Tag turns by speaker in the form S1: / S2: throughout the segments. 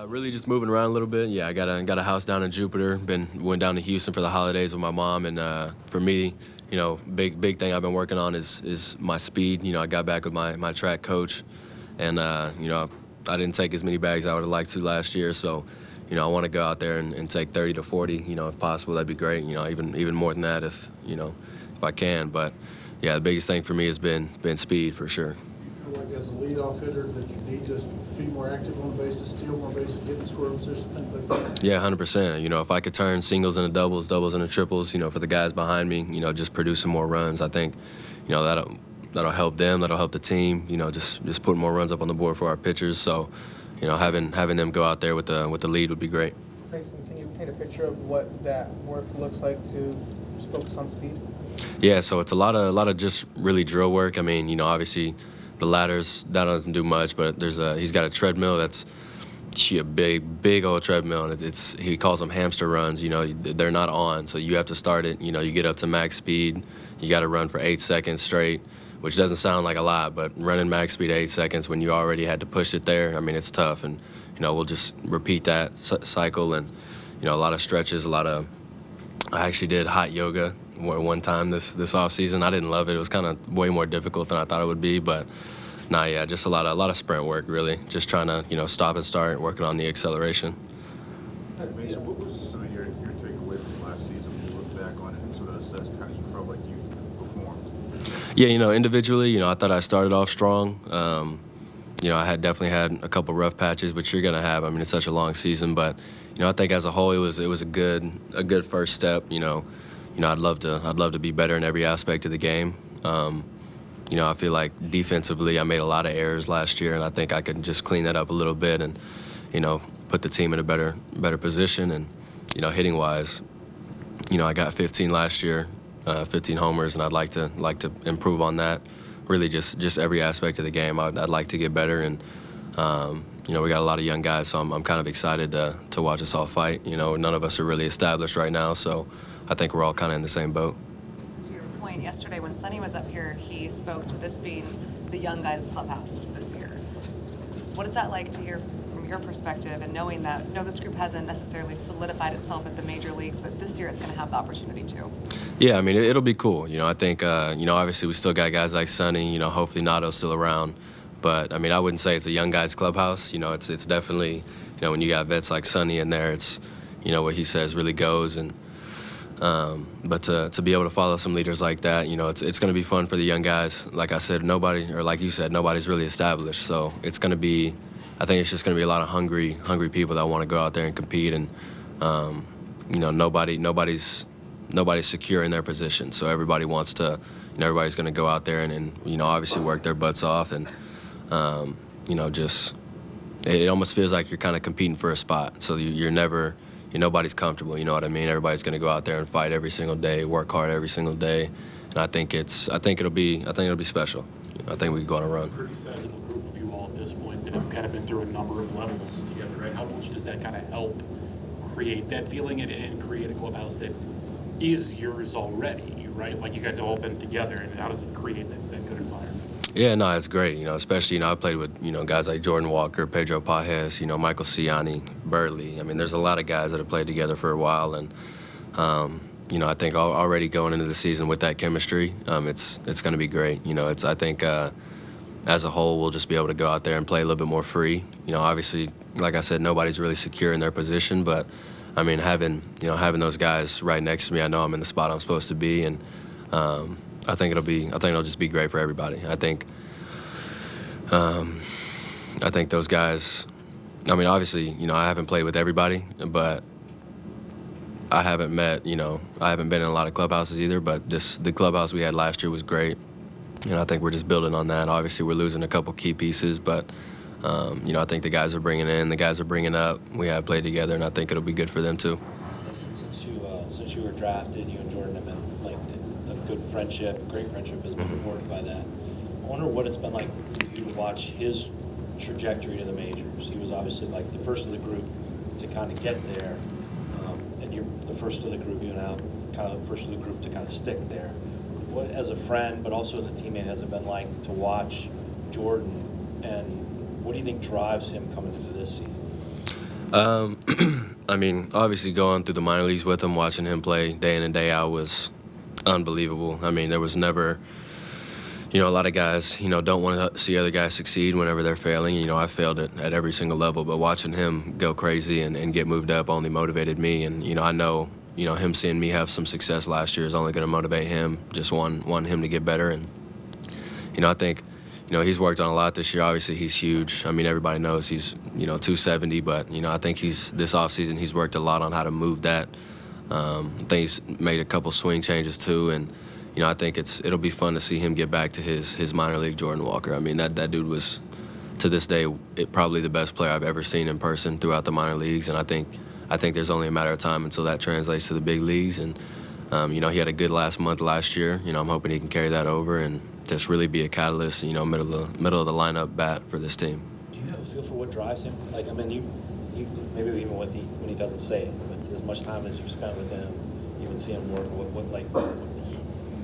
S1: Really just moving around a little bit. Yeah, I got a house down in Jupiter. Went down to Houston for the holidays with my mom, and for me, big thing I've been working on is my speed. I got back with my track coach, and I didn't take as many bags I would have liked to last year. So, I want to go out there and take 30 to 40. If possible, that'd be great. Even more than that if I can. But yeah, the biggest thing for me has been speed for sure.
S2: You feel like as a leadoff hitter that you need to be more active on the bases, steal more bases, get in scoring position, things like that?
S1: Yeah, 100%. If I could turn singles into doubles into triples, for the guys behind me, just produce some more runs. I think, that'll help them, that'll help the team. Just putting more runs up on the board for our pitchers. So, having them go out there with the lead would be great.
S3: Masyn, can you paint a picture of what that work looks like to just focus on speed?
S1: Yeah, so it's a lot of just really drill work. I mean, obviously the ladders, that doesn't do much, but he's got a treadmill that's a big old treadmill, and he calls them hamster runs. They're not on, so you have to start it. You get up to max speed, you got to run for 8 seconds straight, which doesn't sound like a lot, but running max speed 8 seconds when you already had to push it there, I mean, it's tough. And we'll just repeat that cycle, and a lot of stretches, I actually did hot yoga one time this off season. I didn't love it. It was kind of way more difficult than I thought it would be, but yeah, just a lot of sprint work, really. Just trying to stop and start, working on the acceleration.
S4: Masyn, what was some of your takeaway from last season when you look back on it and sort of assessed how you felt like you performed?
S1: Yeah, individually, I thought I started off strong. I had definitely had a couple rough patches, which you're gonna have. I mean, it's such a long season, but I think as a whole, it was a good first step. I'd love to be better in every aspect of the game. I feel like defensively, I made a lot of errors last year, and I think I could just clean that up a little bit and put the team in a better position. And hitting wise, I got 15 last year, 15 homers, and I'd like to improve on that. Really, just every aspect of the game, I'd like to get better. And we got a lot of young guys, so I'm kind of excited to watch us all fight. None of us are really established right now, so I think we're all kind of in the same boat.
S5: To your point, yesterday when Sonny was up here, he spoke to this being the young guys' clubhouse this year. What is that like to hear from your perspective, and knowing that this group hasn't necessarily solidified itself at the major leagues, but this year it's going to have the opportunity to? Yeah,
S1: I mean, it'll be cool. I think, obviously we still got guys like Sonny, hopefully Nato's still around. But, I mean, I wouldn't say it's a young guys' clubhouse. It's definitely, when you got vets like Sonny in there, it's, what he says really goes. And but to be able to follow some leaders like that, it's going to be fun for the young guys. Like I said, like you said, nobody's really established. So it's going to be, I think it's just going to be a lot of hungry people that want to go out there and compete. And, nobody's secure in their position. So everybody wants to, everybody's going to go out there and obviously work their butts off. And, it almost feels like you're kind of competing for a spot. So nobody's comfortable, you know what I mean? Everybody's going to go out there and fight every single day, work hard every single day. And I think it'll be special. I think we can go on a run.
S6: Pretty sizable group of you all at this point that have kind of been through a number of levels together, right? How much does that kind of help create that feeling and create a clubhouse that is yours already, right? Like you guys have all been together, and how does it create that good environment?
S1: Yeah, no, it's great. Especially, I played with, guys like Jordan Walker, Pedro Pages, Michael Ciani, Burley. I mean, there's a lot of guys that have played together for a while. And, I think already going into the season with that chemistry, it's going to be great. I think as a whole, we'll just be able to go out there and play a little bit more free. Obviously, like I said, nobody's really secure in their position. But, I mean, having those guys right next to me, I know I'm in the spot I'm supposed to be. And, I think it'll just be great for everybody. I think those guys, I mean, obviously, I haven't played with everybody, but I haven't been in a lot of clubhouses either, but the clubhouse we had last year was great. And I think we're just building on that. Obviously, we're losing a couple key pieces, but, I think the guys are bringing in, the guys are bringing up. We have played together, and I think it'll be good for them too.
S7: Since you were drafted, you and Jordan have been good friendship, great friendship has been rewarded by that. I wonder what it's been like for you to watch his trajectory to the majors. He was obviously like the first of the group to kind of get there, and you're the first of the group, you know, kind of the first of the group to kind of stick there. What, as a friend, but also as a teammate, has it been like to watch Jordan, and what do you think drives him coming into this season?
S1: I mean, obviously going through the minor leagues with him, watching him play day in and day out was unbelievable. I mean, there was never, a lot of guys, don't want to see other guys succeed whenever they're failing. I failed at every single level, but watching him go crazy and get moved up only motivated me. And, I know, him seeing me have some success last year is only going to motivate him. Just want him to get better. And, I think, he's worked on a lot this year. Obviously, he's huge. I mean, everybody knows he's, 270, but, I think this offseason he's worked a lot on how to move that. I think he's made a couple swing changes too, and, I think it'll be fun to see him get back to his minor league Jordan Walker. I mean, that dude was, to this day, probably the best player I've ever seen in person throughout the minor leagues, and I think there's only a matter of time until that translates to the big leagues. And, he had a good last month last year. I'm hoping he can carry that over and just really be a catalyst, middle of the lineup bat for this team.
S7: Do you have a feel for what drives him? Like, I mean, you maybe even when he doesn't say it, but as much time as you've spent with him, you would see him work. What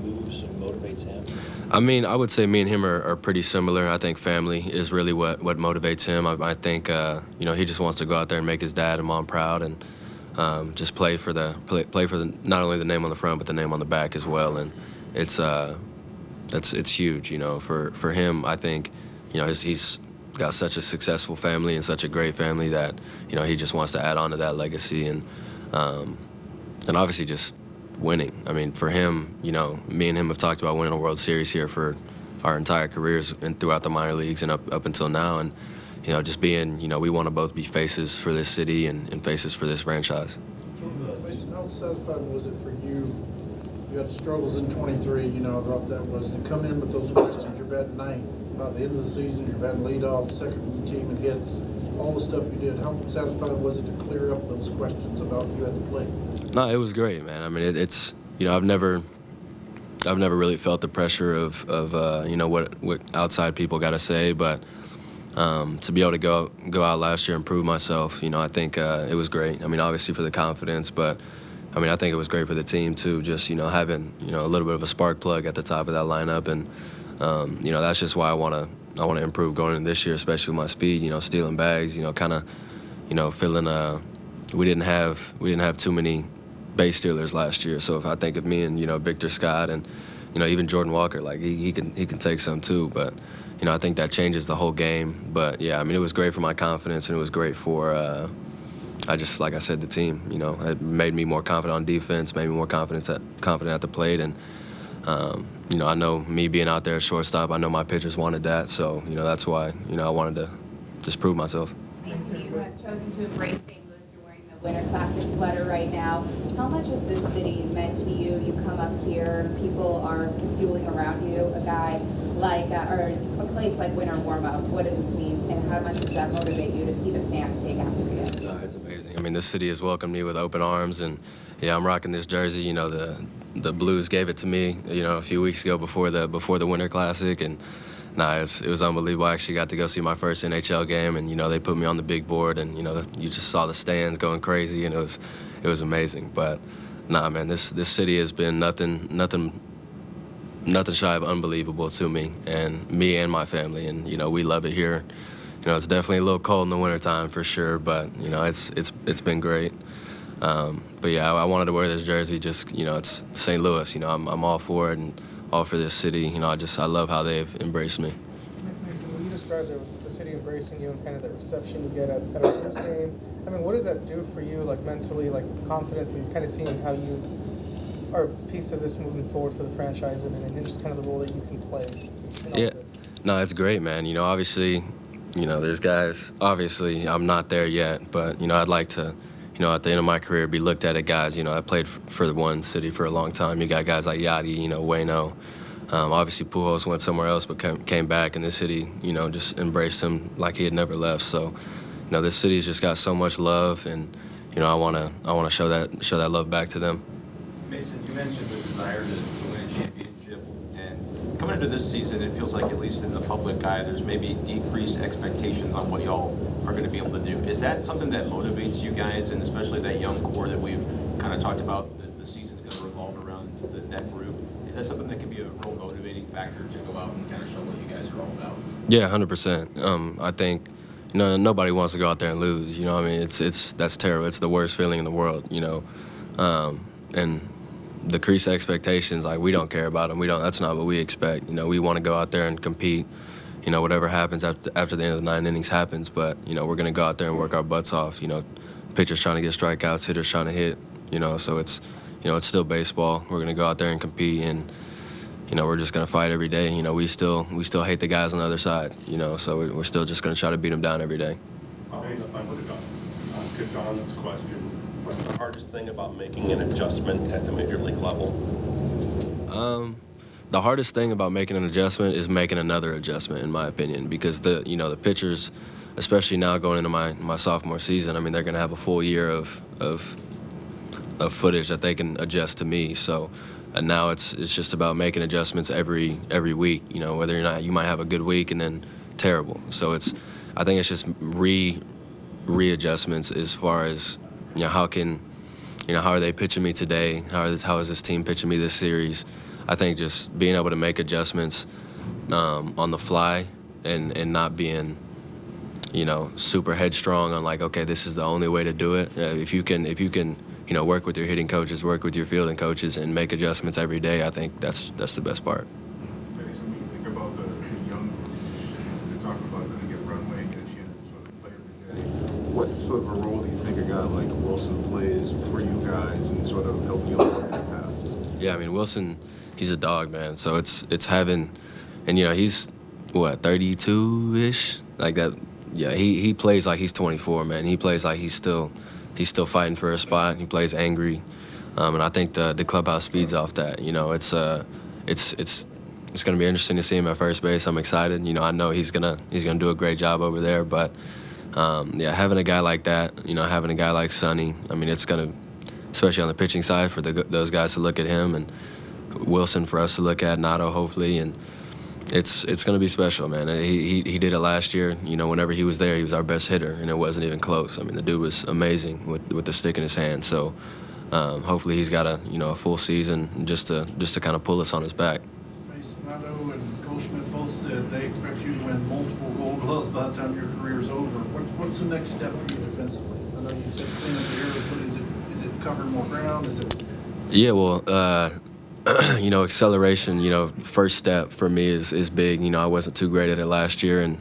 S7: moves and motivates him?
S1: I mean, I would say me and him are pretty similar. I think family is really what motivates him. I think he just wants to go out there and make his dad and mom proud, and just play for the not only the name on the front but the name on the back as well. And it's huge, for him. I think, he's got such a successful family and such a great family that, he just wants to add on to that legacy and obviously just winning. I mean, for him, me and him have talked about winning a World Series here for our entire careers and throughout the minor leagues and up until now. And, just being, we want to both be faces for this city and faces for this franchise.
S2: Mason, how satisfied was it for you? You had struggles in 23, how rough that was. And come in with those questions, you're batting ninth. By the end of the season, you're batting leadoff, second team in hits, all the stuff you did. How satisfied was it to clear up those questions about you at the plate? No,
S1: it was great, man. I mean, it's I've never really felt the pressure of what outside people got to say, but to be able to go out last year and prove myself, I think it was great. I mean, obviously for the confidence, but I mean, I think it was great for the team too. Just having a little bit of a spark plug at the top of that lineup, and that's just why I want to improve going into this year, especially with my speed. Stealing bags. Kind of feeling. We didn't have too many base stealers last year. So if I think of me and Victor Scott and even Jordan Walker, like he can take some too. But I think that changes the whole game. But yeah, I mean, it was great for my confidence, and it was great for. Like I said, the team, it made me more confident on defense, made me more confident at the plate. And, I know me being out there at shortstop, I know my pitchers wanted that. So, that's why, I wanted to just prove myself.
S8: Mason, you have chosen to embrace St. Louis. You're wearing the Winter Classic sweater right now. How much has this city meant to you? You come up here, people are fueling around you, a guy like, or a place like Winter Warm-Up. What does this mean, and how much does that motivate you to see the fans take after you?
S1: It's amazing. I mean, this city has welcomed me with open arms, and yeah, I'm rocking this jersey. The Blues gave it to me, a few weeks ago before the Winter Classic, and it was unbelievable. I actually got to go see my first NHL game, and they put me on the big board, and you just saw the stands going crazy, and it was amazing. But man, this city has been nothing shy of unbelievable to me and my family, and we love it here. It's definitely a little cold in the wintertime for sure, but it's been great. But yeah, I wanted to wear this jersey. Just it's St. Louis. I'm all for it and all for this city. I love how they've embraced me.
S3: Mason, when you described the city embracing you and kind of the reception you get at a first game, I mean, what does that do for you, like mentally, like confidence, and kind of seeing how you are a piece of this moving forward for the franchise, and just kind of the role that you can play in all
S1: Yeah,
S3: this?
S1: no, it's great, man. Obviously. There's guys, obviously I'm not there yet, but, I'd like to, at the end of my career be looked at as guys, I played for the one city for a long time. You got guys like Yachty, Waino. Obviously Pujols went somewhere else but came back, and this city, just embraced him like he had never left. So, this city's just got so much love, and, I want to show that love back to them.
S9: Mason, you mentioned the desire to win a championship, and coming into this season, it feels like, at least in the public eye, there's maybe decreased expectations on what y'all are going to be able to do. Is that something that motivates you guys, and especially that young core that we've kind of talked about, the season's going to revolve around that group? Is that something that can be a real motivating factor to go out and kind of show what you guys are all about?
S1: Yeah, 100%. I think, nobody wants to go out there and lose. You know what I mean? That's terrible. It's the worst feeling in the world, you know. And decrease expectations, like, we don't care about them. That's not what we expect. You know, we want to go out there and compete. You know, whatever happens after the end of the 9 innings happens, but, you know, we're going to go out there and work our butts off. You know, pitchers trying to get strikeouts, hitters trying to hit, you know, so it's still baseball. We're going to go out there and compete, and, you know, we're just going to fight every day. You know, we still hate the guys on the other side, you know, so we're still just going to try to beat them down every day.
S10: Based on Don's question, what's the hardest thing about making an adjustment at the major league level?
S1: The hardest thing about making an adjustment is making another adjustment, in my opinion, because the pitchers, especially now going into my sophomore season, I mean, they're going to have a full year of footage that they can adjust to me. So now it's just about making adjustments every week. You know, whether or not you might have a good week and then terrible. So I think it's just readjustments as far as, you know, how are they pitching me today? How is this team pitching me this series? I think just being able to make adjustments on the fly and not being, you know, super headstrong on, like, okay, this is the only way to do it. If you can, you know, work with your hitting coaches, work with your fielding coaches, and make adjustments every day, I think that's the best part.
S4: When you think about the young, they're talking about going to get runway and get a chance to sort of play every day. What sort of a role do you think a guy like Wilson plays for you guys and sort of helping you along that path? Yeah,
S1: I mean, Wilson, he's a dog, man. So it's having, and, you know, he's, 32-ish? Like that. Yeah, he plays like he's 24, man. He plays like he's still fighting for a spot. He plays angry, and I think the clubhouse feeds off that. You know, it's gonna be interesting to see him at first base. I'm excited. You know, I know he's gonna do a great job over there. But having a guy like that, you know, having a guy like Sonny, I mean, it's gonna, especially on the pitching side, for those guys to look at him, and Wilson for us to look at, Nato hopefully, and it's going to be special, man. He did it last year. You know, whenever he was there, he was our best hitter, and it wasn't even close. I mean, the dude was amazing with the stick in his hand. So hopefully he's got a full season just to kind of pull us on his back.
S2: Masyn, Nato and Goldschmidt both said they expect you to win multiple Gold Gloves by the time your career's over. What's the next step for you defensively? I know you said clean up the areas, but is it covering more ground? Is it?
S1: Yeah, well. You know, acceleration, you know, first step for me is big. You know, I wasn't too great at it last year, and,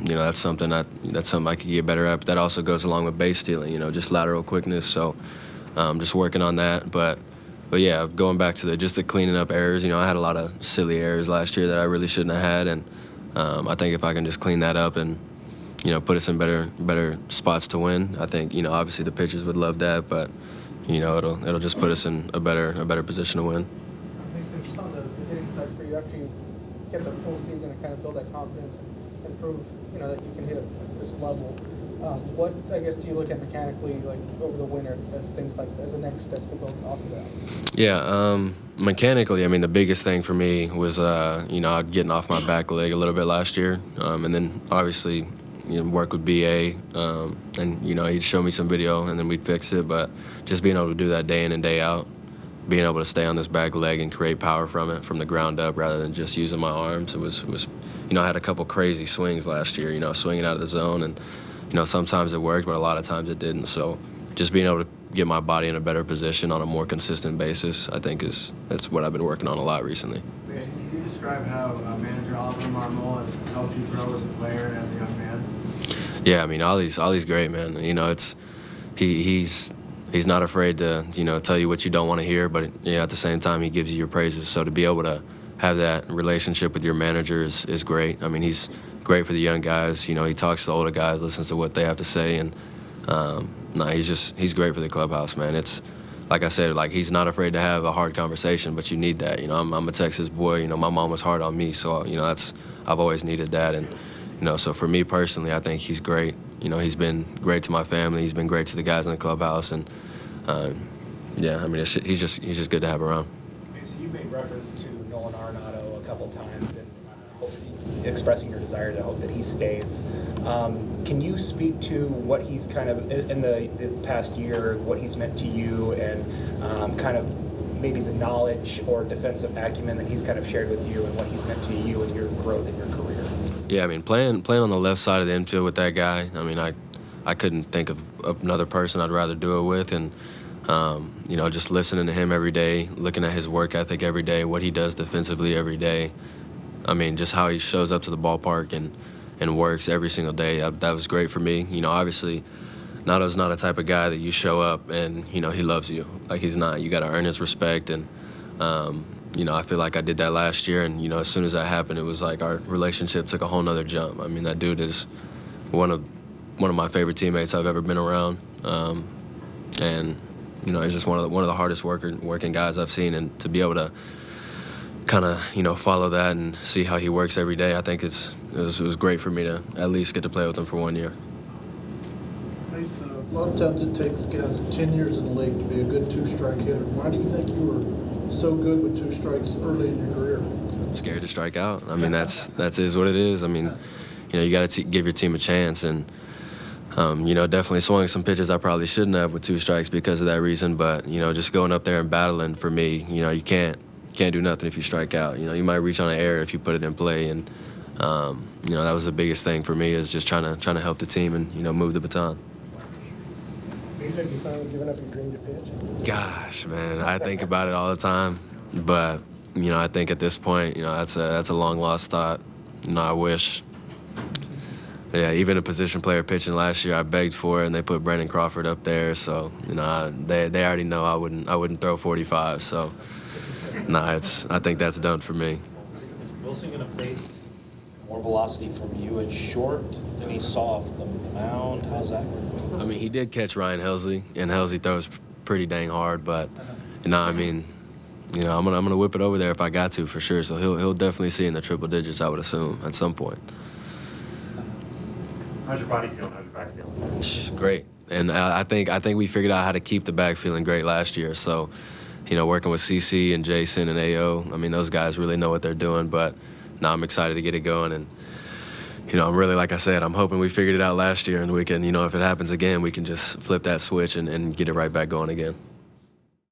S1: you know, that's something I could get better at. But that also goes along with base stealing, you know, just lateral quickness. So just working on that. But yeah, going back to the cleaning up errors, you know, I had a lot of silly errors last year that I really shouldn't have had. And I think if I can just clean that up and, you know, put us in better spots to win, I think, you know, obviously the pitchers would love that. But, you know, it'll just put us in a better position to win.
S3: Just on the hitting side for you, after you get the full season and kind of build that confidence and prove, you know, that you can hit at this level, what, I guess, do you look at mechanically, like, over the winter as things like, as a next step to build off of that? Yeah,
S1: mechanically, I mean, the biggest thing for me was, you know, getting off my back leg a little bit last year, and then obviously, you know, work with BA, and, you know, he'd show me some video and then we'd fix it, but just being able to do that day in and day out, being able to stay on this back leg and create power from the ground up rather than just using my arms. It was, you know, I had a couple crazy swings last year, you know, swinging out of the zone, and, you know, sometimes it worked, but a lot of times it didn't. So just being able to get my body in a better position on a more consistent basis, I think that's what I've been working on a lot recently.
S11: Can you describe how manager Oliver Marmol has helped you grow as a player and as a young man?
S1: Yeah, I mean, Ollie's great, man. You know, he's not afraid to, you know, tell you what you don't want to hear, but, you know, at the same time, he gives you your praises. So to be able to have that relationship with your manager is great. I mean, he's great for the young guys. You know, he talks to the older guys, listens to what they have to say, and he's great for the clubhouse, man. It's like I said, like, he's not afraid to have a hard conversation, but you need that. You know, I'm a Texas boy. You know, my mom was hard on me, so, you know, I've always needed that. And, you know, so for me personally, I think he's great. You know, he's been great to my family. He's been great to the guys in the clubhouse, and yeah, I mean, he's just good to have around.
S12: So you made reference to Nolan Arenado a couple times, and expressing your desire to hope that he stays. Can you speak to what he's kind of in the past year, what he's meant to you, and kind of maybe the knowledge or defensive acumen that he's kind of shared with you, and what he's meant to you in your growth in your career?
S1: Yeah, I mean, playing on the left side of the infield with that guy, I mean, I couldn't think of another person I'd rather do it with. And, just listening to him every day, looking at his work ethic every day, what he does defensively every day. I mean, just how he shows up to the ballpark and works every single day. That was great for me. Obviously, Nato's not a type of guy that you show up and, he loves you. Like, he's not. You got to earn his respect. And, I feel like I did that last year. And, as soon as that happened, it was like our relationship took a whole nother jump. I mean, that dude is one of my favorite teammates I've ever been around. And, he's just one of the hardest working guys I've seen. And to be able to kind of, follow that and see how he works every day, I think it was great for me to at least get to play with him for 1 year.
S2: A lot of times it takes guys 10 years in the league to be a good two-strike hitter. Why do you think you were so good with two strikes early in your career?
S1: I'm scared to strike out. I mean, that's is what it is. I mean, you got to give your team a chance. And, definitely swung some pitches I probably shouldn't have with two strikes because of that reason. But, just going up there and battling for me, you can't do nothing if you strike out. You might reach on an error if you put it in play. And, that was the biggest thing for me, is just trying to help the team and, move the baton.
S3: Have you finally given up your dream to pitch?
S1: Gosh, man, I think about it all the time. But, I think at this point, that's a long lost thought. I wish. Yeah, even a position player pitching last year, I begged for it, and they put Brandon Crawford up there. So, they already know I wouldn't throw 45. So, I think that's done for me.
S7: Is Wilson going to face more velocity from you at short than he saw off the mound? How's that work?
S1: I mean, he did catch Ryan Helsley, and Helsley throws pretty dang hard. But, I mean, I'm gonna whip it over there if I got to, for sure. So he'll definitely see in the triple digits, I would assume, at some point.
S13: How's your body feeling? How's your back feeling?
S1: Great. And I think we figured out how to keep the back feeling great last year. So, working with CC and Jason and AO, I mean, those guys really know what they're doing. But now I'm excited to get it going. And, I'm really, like I said, I'm hoping we figured it out last year, and we can, if it happens again, we can just flip that switch and get it right back going again.